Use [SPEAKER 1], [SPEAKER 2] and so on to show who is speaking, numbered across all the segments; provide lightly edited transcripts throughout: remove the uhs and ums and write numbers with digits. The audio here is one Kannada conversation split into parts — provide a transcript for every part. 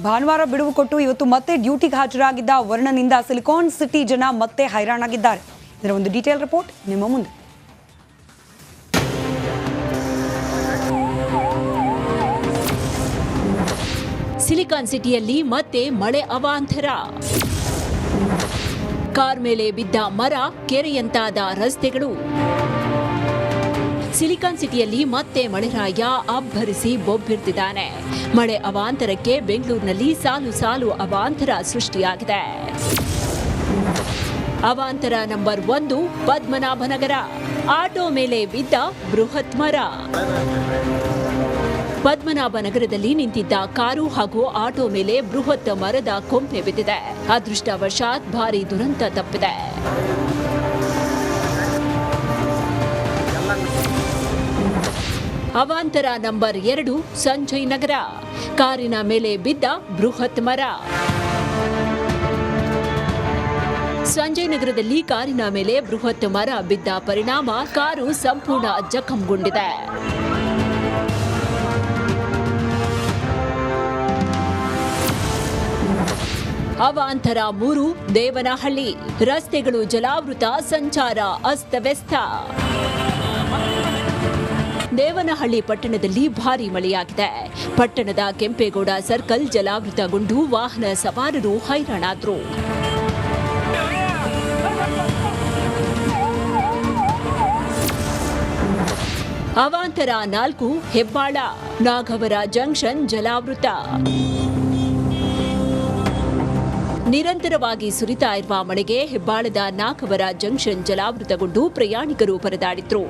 [SPEAKER 1] ಭಾನುವಾರ ಬಿಡುವು ಕೊಟ್ಟು ಇವತ್ತು ಮತ್ತೆ ಡ್ಯೂಟಿಗೆ ಹಾಜರಾಗಿದ್ದ ವರ್ಣನಿಂದ ಸಿಲಿಕಾನ್ ಸಿಟಿ ಜನ ಮತ್ತೆ ಹೈರಾಣಾಗಿದ್ದಾರೆ. ಇದರ ಒಂದು ಡೀಟೇಲ್ ರಿಪೋರ್ಟ್ ನಿಮ್ಮ ಮುಂದೆ.
[SPEAKER 2] ಸಿಲಿಕಾನ್ ಸಿಟಿಯಲ್ಲಿ ಮತ್ತೆ ಮಳೆ ಅವಾಂತರ. ಕಾರ್ ಮೇಲೆ ಬಿದ್ದ ಮರ, ಕೆರೆಯಂತಾದ ರಸ್ತೆಗಳು. ಸಿಲಿಕಾನ್ ಸಿಟಿಯಲ್ಲಿ ಮತ್ತೆ ಮಳೆರಾಯ ಅಬ್ಬರಿಸಿ ಬೊಬ್ಬಿರ್ತಿದ್ದಾನೆ. ಮಳೆ ಅವಾಂತರಕ್ಕೆ ಬೆಂಗಳೂರಿನಲ್ಲಿ ಸಾಲು ಸಾಲು ಅವಾಂತರ ಸೃಷ್ಟಿಯಾಗಿದೆ. ಅವಾಂತರ ನಂಬರ್ 1, ಪದ್ಮನಾಭನಗರ. ಆಟೋ ಮೇಲೆ ಬಿದ್ದ ಬೃಹತ್ ಮರ. ಪದ್ಮನಾಭನಗರದಲ್ಲಿ ನಿಂತಿದ್ದ ಕಾರು ಹಾಗೂ ಆಟೋ ಮೇಲೆ ಬೃಹತ್ ಮರದ ಕೊಂಪೆ ಬಿದ್ದಿದೆ. ಅದೃಷ್ಟವಶಾತ್ ಭಾರೀ ದುರಂತ ತಪ್ಪಿದೆ. ಅವಾಂತರ ನಂಬರ್ 2, ಸಂಜಯ್ ನಗರ. ಕಾರಿನ ಮೇಲೆ ಬಿದ್ದ ಬೃಹತ್ ಮರ. ಸಂಜಯ್ ನಗರದಲ್ಲಿ ಕಾರಿನ ಮೇಲೆ ಬೃಹತ್ ಮರ ಬಿದ್ದ ಪರಿಣಾಮ ಕಾರು ಸಂಪೂರ್ಣ ಜಖಂಗೊಂಡಿದೆ. ಅವಾಂತರ 3, ದೇವನಹಳ್ಳಿ. ರಸ್ತೆಗಳು ಜಲಾವೃತ, ಸಂಚಾರ ಅಸ್ತವ್ಯಸ್ತ. ದೇವನಹಳ್ಳಿ ಪಟ್ಟಣದಲ್ಲಿ ಭಾರೀ ಮಳೆಯಾಗಿದೆ. ಪಟ್ಟಣದ ಕೆಂಪೇಗೌಡ ಸರ್ಕಲ್ ಜಲಾವೃತಗೊಂಡು ವಾಹನ ಸವಾರರು ಹೈರಾಣಾದ್ರು. ಅವಾಂತರ 4, ಹೆಬ್ಬಾಳ. ನಾಗವರ ಜಂಕ್ಷನ್ ಜಲಾವೃತ. ನಿರಂತರವಾಗಿ ಸುರಿತಾ ಇರುವ ಮಳೆಗೆ ಹೆಬ್ಬಾಳದ ನಾಗವರ ಜಂಕ್ಷನ್ ಜಲಾವೃತಗೊಂಡು ಪ್ರಯಾಣಿಕರು ಪರದಾಡಿದ್ರು.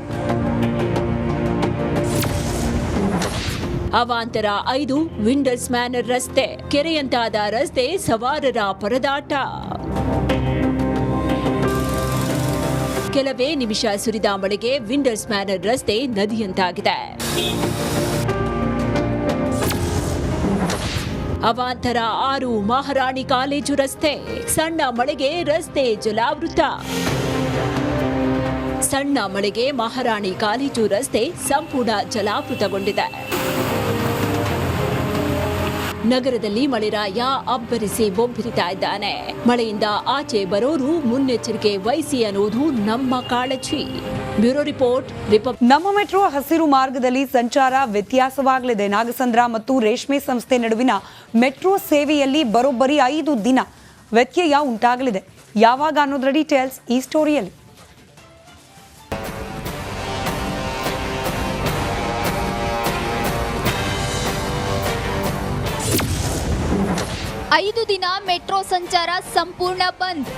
[SPEAKER 2] ಅವಾಂತರ 5, ವಿಂಡರ್ಸ್ ಮ್ಯಾನರ್ ರಸ್ತೆ. ಕೆರೆಯಂತಾದ ರಸ್ತೆ, ಸವಾರರ ಪರದಾಟ. ಕೆಲವೇ ನಿಮಿಷ ಸುರಿದ ಮಳೆಗೆ ವಿಂಡರ್ಸ್ ಮ್ಯಾನರ್ ರಸ್ತೆ ನದಿಯಂತಾಗಿದೆ. ಅವಾಂತರ 6, ಮಹಾರಾಣಿ ಕಾಲೇಜು ರಸ್ತೆ. ಸಣ್ಣ ಮಳೆಗೆ ರಸ್ತೆ ಜಲಾವೃತ. ಸಣ್ಣ ಮಳೆಗೆ ಮಹಾರಾಣಿ ಕಾಲೇಜು ರಸ್ತೆ ಸಂಪೂರ್ಣ ಜಲಾವೃತಗೊಂಡಿದೆ. ನಗರದಲ್ಲಿ ಮಳೆರಾಯ ಅಬ್ಬರಿಸಿ ಬೊಬ್ಬಿರಿತಾ ಇದ್ದಾನೆ. ಮಳೆಯಿಂದ ಆಚೆ ಬರೋರು ಮುನ್ನೆಚ್ಚರಿಕೆ ವಹಿಸಿ ಅನ್ನೋದು ನಮ್ಮ ಕಾಳಜಿ. Bureau report.
[SPEAKER 1] ನಮ್ಮ ಮೆಟ್ರೋ ಹಸಿರು ಮಾರ್ಗದಲ್ಲಿ ಸಂಚಾರ ವ್ಯತ್ಯಾಸವಾಗಲಿದೆ. ನಾಗಸಂದ್ರ ಮತ್ತು ರೇಷ್ಮೆ ಸಂಸ್ಥೆ ನಡುವಿನ ಮೆಟ್ರೋ ಸೇವೆಯಲ್ಲಿ ಬರೋಬ್ಬರಿ 5 ದಿನ ವ್ಯತ್ಯಯ ಉಂಟಾಗಲಿದೆ. ಯಾವಾಗ ಅನ್ನೋದರ ಡೀಟೇಲ್ಸ್ ಈ ಸ್ಟೋರಿಯಲ್ಲಿ.
[SPEAKER 3] ಐದು ದಿನ ಮೆಟ್ರೋ ಸಂಚಾರ ಸಂಪೂರ್ಣ ಬಂದ್.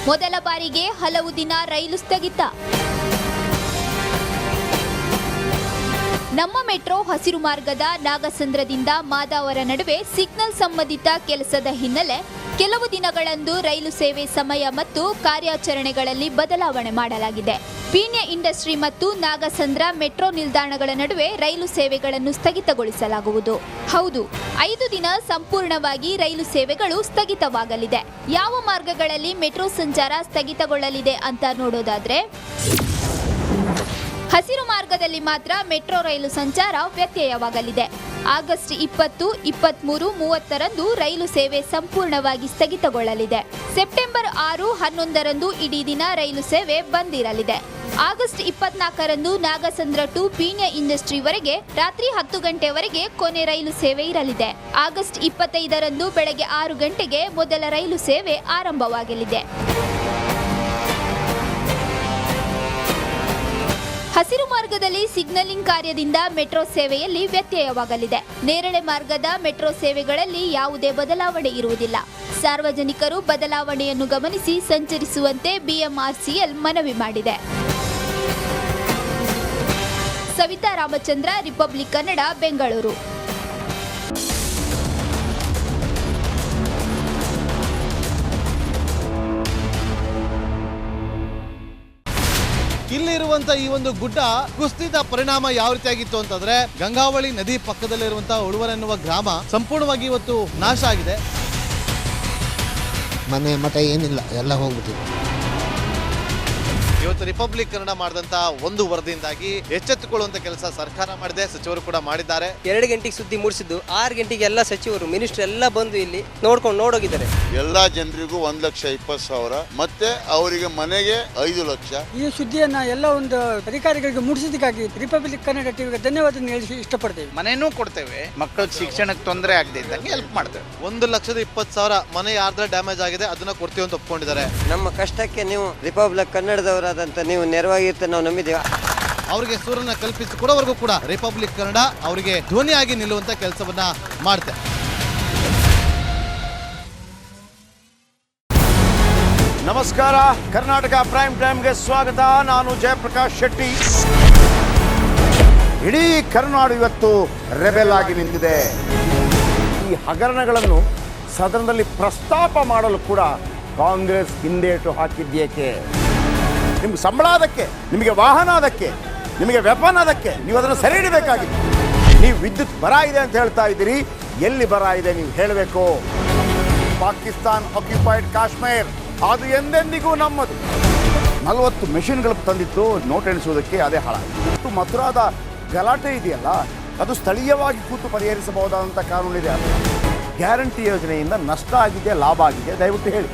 [SPEAKER 3] ಮೊದಲ ಬಾರಿಗೆ ಹಲವು ದಿನ ರೈಲು ಸ್ಥಗಿತ. ನಮ್ಮ ಮೆಟ್ರೋ ಹಸಿರು ಮಾರ್ಗದ ನಾಗಸಂದ್ರದಿಂದ ಮಾದಾವರ ನಡುವೆ ಸಿಗ್ನಲ್ ಸಂಬಂಧಿತ ಕೆಲಸದ ಹಿನ್ನೆಲೆ ಕೆಲವು ದಿನಗಳಂದು ರೈಲು ಸೇವೆ ಸಮಯ ಮತ್ತು ಕಾರ್ಯಾಚರಣೆಗಳಲ್ಲಿ ಬದಲಾವಣೆ ಮಾಡಲಾಗಿದೆ. ಪೀಣ್ಯ ಇಂಡಸ್ಟ್ರಿ ಮತ್ತು ನಾಗಸಂದ್ರ ಮೆಟ್ರೋ ನಿಲ್ದಾಣಗಳ ನಡುವೆ ರೈಲು ಸೇವೆಗಳನ್ನು ಸ್ಥಗಿತಗೊಳಿಸಲಾಗುವುದು. ಹೌದು, 5 ದಿನ ಸಂಪೂರ್ಣವಾಗಿ ರೈಲು ಸೇವೆಗಳು ಸ್ಥಗಿತವಾಗಲಿದೆ. ಯಾವ ಮಾರ್ಗಗಳಲ್ಲಿ ಮೆಟ್ರೋ ಸಂಚಾರ ಸ್ಥಗಿತಗೊಳ್ಳಲಿದೆ ಅಂತ ನೋಡೋದಾದ್ರೆ, ಹಸಿರು ಮಾರ್ಗದಲ್ಲಿ ಮಾತ್ರ ಮೆಟ್ರೋ ರೈಲು ಸಂಚಾರ ವ್ಯತ್ಯಯವಾಗಲಿದೆ. ಆಗಸ್ಟ್ 20, 23, 30ರಂದು ರೈಲು ಸೇವೆ ಸಂಪೂರ್ಣವಾಗಿ ಸ್ಥಗಿತಗೊಳ್ಳಲಿದೆ. ಸೆಪ್ಟೆಂಬರ್ 6, 11ರಂದು ಇಡೀ ದಿನ ರೈಲು ಸೇವೆ ಬಂದ್ ಇರಲಿದೆ. ಆಗಸ್ಟ್ 24ರಂದು ನಾಗಸಂದ್ರ ಟು ಪೀಣ್ಯ ಇಂಡಸ್ಟ್ರಿವರೆಗೆ ರಾತ್ರಿ 10 ಗಂಟೆವರೆಗೆ ಕೊನೆ ರೈಲು ಸೇವೆ ಇರಲಿದೆ. ಆಗಸ್ಟ್ 25ರಂದು ಬೆಳಗ್ಗೆ 6 ಗಂಟೆಗೆ ಮೊದಲ ರೈಲು ಸೇವೆ ಆರಂಭವಾಗಲಿದೆ. ಹಸಿರು ಮಾರ್ಗದಲ್ಲಿ ಸಿಗ್ನಲಿಂಗ್ ಕಾರ್ಯದಿಂದ ಮೆಟ್ರೋ ಸೇವೆಯಲ್ಲಿ ವ್ಯತ್ಯಯವಾಗಲಿದೆ. ನೇರಳೆ ಮಾರ್ಗದ ಮೆಟ್ರೋ ಸೇವೆಗಳಲ್ಲಿ ಯಾವುದೇ ಬದಲಾವಣೆ ಇರುವುದಿಲ್ಲ. ಸಾರ್ವಜನಿಕರು ಬದಲಾವಣೆಯನ್ನು ಗಮನಿಸಿ ಸಂಚರಿಸುವಂತೆ ಬಿಎಂಆರ್ಸಿಎಲ್ ಮನವಿ ಮಾಡಿದೆ. ಸವಿತಾ ರಾಮಚಂದ್ರ, ರಿಪಬ್ಲಿಕ್ ಕನ್ನಡ, ಬೆಂಗಳೂರು.
[SPEAKER 4] ಇಲ್ಲಿರುವಂತ ಈ ಒಂದು ಗುಡ್ಡ ಕುಸಿದ ಪರಿಣಾಮ ಯಾವ ರೀತಿಯಾಗಿತ್ತು ಅಂತಂದ್ರೆ, ಗಂಗಾವಳಿ ನದಿ ಪಕ್ಕದಲ್ಲಿರುವಂತಹ ಉಳುವರ್ ಎನ್ನುವ ಗ್ರಾಮ ಸಂಪೂರ್ಣವಾಗಿ ಇವತ್ತು ನಾಶ ಆಗಿದೆ.
[SPEAKER 5] ಮನೆ ಮಠ ಏನಿಲ್ಲ, ಎಲ್ಲ ಹೋಗ್ಬಿಟ್ಟಿದೆ.
[SPEAKER 4] ಇವತ್ತು ರಿಪಬ್ಲಿಕ್ ಕನ್ನಡ ಮಾಡಿದಂತ ಒಂದು ವರದಿಯಿಂದಾಗಿ ಎಚ್ಚೆತ್ತುಕೊಳ್ಳುವಂತ ಕೆಲಸ ಸರ್ಕಾರ ಮಾಡಿದೆ, ಸಚಿವರು ಕೂಡ ಮಾಡಿದ್ದಾರೆ.
[SPEAKER 5] 2 ಗಂಟೆಗೆ ಸುದ್ದಿ ಮೂಡಿಸಿದ್ದು 6 ಗಂಟೆಗೆ ಎಲ್ಲ ಸಚಿವರು ಮಿನಿಸ್ಟರ್ ಎಲ್ಲ ಬಂದು ಇಲ್ಲಿ ನೋಡೋಗಿದ್ದಾರೆ.
[SPEAKER 6] ಎಲ್ಲಾ ಜನರಿಗೂ 1,20,000 ಮತ್ತೆ ಅವರಿಗೆ ಮನೆಗೆ 5 ಲಕ್ಷ.
[SPEAKER 7] ಈ ಸುದ್ದಿಯನ್ನ ಎಲ್ಲ ಒಂದು ಅಧಿಕಾರಿಗಳಿಗೆ ಮೂಡಿಸಿದ್ದಕ್ಕಾಗಿ ರಿಪಬ್ಲಿಕ್ ಕನ್ನಡ ಟಿವಿಗೆ ಧನ್ಯವಾದ ಹೇಳಿ ಇಷ್ಟಪಡ್ತೇವೆ.
[SPEAKER 8] ಮನೆನೂ ಕೊಡ್ತೇವೆ, ಮಕ್ಕಳಿಗೆ ಶಿಕ್ಷಣಕ್ಕೆ ತೊಂದರೆ ಆಗದೆ ಇದ್ದಂಗೆ ಹೆಲ್ಪ್ ಮಾಡ್ತೇವೆ.
[SPEAKER 4] 1,20,000 ಮನೆ ಯಾರ್ದ್ರ ಡ್ಯಾಮೇಜ್ ಆಗಿದೆ ಅದನ್ನ ಕೊಡ್ತೀವಿ ಅಂತ ಒಪ್ಕೊಂಡಿದ್ದಾರೆ.
[SPEAKER 5] ನಮ್ಮ ಕಷ್ಟಕ್ಕೆ ನೀವು ರಿಪಬ್ಲಿಕ್ ಕನ್ನಡದವರಾದಂತ ನೀವು ನೆರವಾಗಿರ್ತ ನಾವು ನಂಬಿದ್ದೇವೆ.
[SPEAKER 4] ಅವರಿಗೆ ಸೂರನ್ನ ಕಲ್ಪಿಸಿಕೊಡೋವರೆಗೂ ಕೂಡ ರಿಪಬ್ಲಿಕ್ ಕನ್ನಡ ಅವರಿಗೆ ಧ್ವನಿಯಾಗಿ ನಿಲ್ಲುವಂತ ಕೆಲಸವನ್ನ ಮಾಡುತ್ತೆ.
[SPEAKER 9] ನಮಸ್ಕಾರ, ಕರ್ನಾಟಕ ಪ್ರೈಮ್ ಟೈಮ್ಗೆ ಸ್ವಾಗತ. ನಾನು ಜಯಪ್ರಕಾಶ್ ಶೆಟ್ಟಿ. ಇಡೀ ಕರ್ನಾಡು ಇವತ್ತು ರೆಬೆಲ್ ಆಗಿ ನಿಂತಿದೆ. ಈ ಹಗರಣಗಳನ್ನು ಸದನದಲ್ಲಿ ಪ್ರಸ್ತಾಪ ಮಾಡಲು ಕೂಡ ಕಾಂಗ್ರೆಸ್ ಹಿಂದೇಟು ಹಾಕಿದ್ದೇಕೆ? ನಿಮ್ಗೆ ಸಂಬಳ ಅದಕ್ಕೆ, ನಿಮಗೆ ವಾಹನ ಅದಕ್ಕೆ, ನಿಮಗೆ ವೆಪನ್ ಅದಕ್ಕೆ, ನೀವು ಅದನ್ನು ಸೆರೆ ಹಿಡಬೇಕಾಗಿತ್ತು. ನೀವು ವಿದ್ಯುತ್ ಬರ ಇದೆ ಅಂತ ಹೇಳ್ತಾ ಇದ್ದೀರಿ, ಎಲ್ಲಿ ಬರ ಇದೆ ನೀವು ಹೇಳಬೇಕು. ಪಾಕಿಸ್ತಾನ್ ಆಕ್ಯುಪೈಡ್ ಕಾಶ್ಮೀರ್ ಅದು ಎಂದೆಂದಿಗೂ ನಮ್ಮದು. 40 ಮೆಷಿನ್ಗಳು ತಂದಿತ್ತು ನೋಟ್ ಎಣಿಸುವುದಕ್ಕೆ, ಅದೇ ಹಾಳಾಯಿತು. ಮಥುರಾದ ಗಲಾಟೆ ಇದೆಯಲ್ಲ, ಅದು ಸ್ಥಳೀಯವಾಗಿ ಕೂತು ಪರಿಹರಿಸಬಹುದಾದಂಥ ಕಾನೂನಿದೆ. ಅದು ಗ್ಯಾರಂಟಿ ಯೋಜನೆಯಿಂದ ನಷ್ಟ ಆಗಿದೆ, ಲಾಭ ಆಗಿದೆ, ದಯವಿಟ್ಟು ಹೇಳಿ.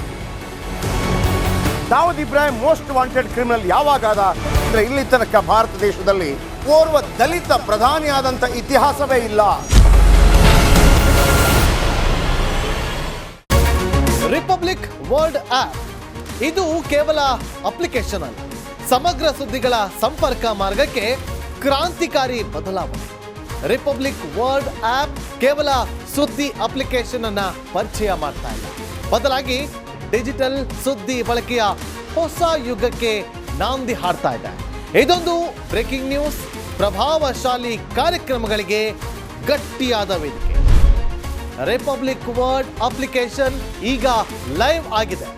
[SPEAKER 9] Dawood Ibrahim most wanted criminal ಯಾವಾಗಾದ ಅಂದರೆ ಇಲ್ಲಿ ತನಕ ಭಾರತ ದೇಶದಲ್ಲಿ ಓರ್ವ ದಲಿತ ಪ್ರಧಾನಿಯಾದಂಥ ಇತಿಹಾಸವೇ ಇಲ್ಲ.
[SPEAKER 4] ರಿಪಬ್ಲಿಕ್ ವರ್ಲ್ಡ್ ಆಪ್ ಇದು ಕೇವಲ ಅಪ್ಲಿಕೇಶನ್ ಅಲ್ಲ, ಸಮಗ್ರ ಸುದ್ದಿಗಳ ಸಂಪರ್ಕ ಮಾರ್ಗಕ್ಕೆ ಕ್ರಾಂತಿಕಾರಿ ಬದಲಾವಣೆ. ರಿಪಬ್ಲಿಕ್ ವರ್ಲ್ಡ್ ಆಪ್ ಕೇವಲ ಸುದ್ದಿ ಅಪ್ಲಿಕೇಶನ್ ಅನ್ನ ಪರಿಚಯ ಮಾಡ್ತಾ ಇಲ್ಲ, ಬದಲಾಗಿ ಡಿಜಿಟಲ್ ಸುದ್ದಿ ಬಳಕೆಯ ಹೊಸ ಯುಗಕ್ಕೆ ನಾಂದಿ ಹಾಡ್ತಾ ಇದೆ. ಇದೊಂದು ಬ್ರೇಕಿಂಗ್ ನ್ಯೂಸ್, ಪ್ರಭಾವಶಾಲಿ ಕಾರ್ಯಕ್ರಮಗಳಿಗೆ ಗಟ್ಟಿಯಾದ ವೇದಿಕೆ. ರಿಪಬ್ಲಿಕ್ ವರ್ಲ್ಡ್ ಅಪ್ಲಿಕೇಶನ್ ಈಗ ಲೈವ್ ಆಗಿದೆ.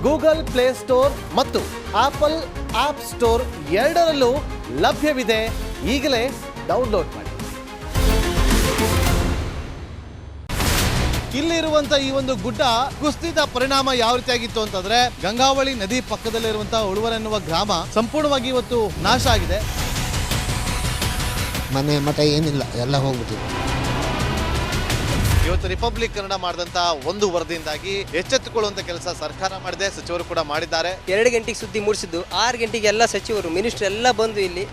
[SPEAKER 4] ಗೂಗಲ್ ಪ್ಲೇ ಸ್ಟೋರ್ ಮತ್ತು ಆಪಲ್ ಆಪ್ ಸ್ಟೋರ್ ಎರಡರಲ್ಲೂ ಲಭ್ಯವಿದೆ. ಈಗಲೇ ಡೌನ್ಲೋಡ್ ಮಾಡಿ. ಇಲ್ಲಿರುವಂತ ಈ ಒಂದು ಗುಡ್ಡ ಕುಸಿದ ಪರಿಣಾಮ ಯಾವ ರೀತಿಯಾಗಿತ್ತು ಅಂತಂದ್ರೆ, ಗಂಗಾವಳಿ ನದಿ ಪಕ್ಕದಲ್ಲಿರುವಂತಹ ಉಳುವರ ಎನ್ನುವ ಗ್ರಾಮ ಸಂಪೂರ್ಣವಾಗಿ ಇವತ್ತು ನಾಶ ಆಗಿದೆ.
[SPEAKER 10] ಮನೆ ಮಠ ಏನಿಲ್ಲ, ಎಲ್ಲ ಹೋಗ್ಬಿಟ್ಟಿದೆ.
[SPEAKER 4] ಇವತ್ತು ರಿಪಬ್ಲಿಕ್ ಕನ್ನಡ ಮಾಡಿದಂತ ಒಂದು ವರದಿಯಿಂದಾಗಿ ಎಚ್ಚೆತ್ತುಕೊಳ್ಳುವಂತ ಕೆಲಸ ಸರ್ಕಾರ ಮಾಡಿದೆ, ಸಚಿವರು ಕೂಡ ಮಾಡಿದ್ದಾರೆ.
[SPEAKER 5] 2 ಗಂಟೆಗೆ ಸುದ್ದಿ ಮೂಡಿಸಿದ್ದು 6 ಗಂಟೆಗೆ ಎಲ್ಲ ಸಚಿವರು ಮಿನಿಸ್ಟರ್ ಎಲ್ಲ ಬಂದು ಇಲ್ಲಿ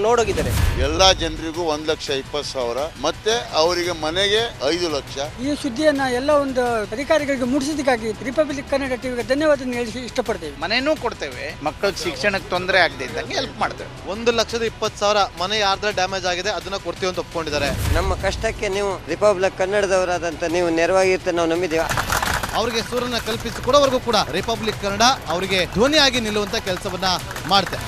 [SPEAKER 5] ನೋಡೋಗಿದ್ದಾರೆ.
[SPEAKER 6] ಎಲ್ಲಾ ಜನರಿಗೂ 1,20,000 ಮತ್ತೆ ಅವರಿಗೆ ಮನೆಗೆ 5 ಲಕ್ಷ.
[SPEAKER 7] ಈ ಸುದ್ದಿಯನ್ನ ಎಲ್ಲ ಒಂದು ಅಧಿಕಾರಿಗಳಿಗೆ ಮೂಡಿಸಿದ್ದಕ್ಕಾಗಿ ರಿಪಬ್ಲಿಕ್ ಕನ್ನಡ ಟಿವಿಗೆ ಧನ್ಯವಾದ ಹೇಳಿ ಇಷ್ಟಪಡ್ತೇವೆ.
[SPEAKER 8] ಮನೆನೂ ಕೊಡ್ತೇವೆ, ಮಕ್ಕಳಿಗೆ ಶಿಕ್ಷಣಕ್ಕೆ ತೊಂದರೆ ಆಗದೆ ಇದ್ದಂಗೆ ಹೆಲ್ಪ್ ಮಾಡ್ತೇವೆ.
[SPEAKER 4] 1,20,000 ಮನೆ ಯಾರ್ದ್ರ ಡ್ಯಾಮೇಜ್ ಆಗಿದೆ ಅದನ್ನ ಕೊಡ್ತೀವಿ ಅಂತ ಒಪ್ಕೊಂಡಿದ್ದಾರೆ.
[SPEAKER 5] ನಮ್ಮ ಕಷ್ಟಕ್ಕೆ ನೀವು ರಿಪಬ್ಲಿಕ್ ಕನ್ನಡದವರಾದಂತ ನೀವು ನೆರವಾಗಿರ್ತ ನಾವು ನಂಬಿದ್ದೇವೆ.
[SPEAKER 4] ಅವರಿಗೆ ಸೂರನ್ನ ಕಲ್ಪಿಸಿಕೊಡೋವರೆಗೂ ಕೂಡ ರಿಪಬ್ಲಿಕ್ ಕನ್ನಡ ಅವರಿಗೆ ಧ್ವನಿಯಾಗಿ ನಿಲ್ಲುವಂತ ಕೆಲಸವನ್ನ ಮಾಡುತ್ತೆ.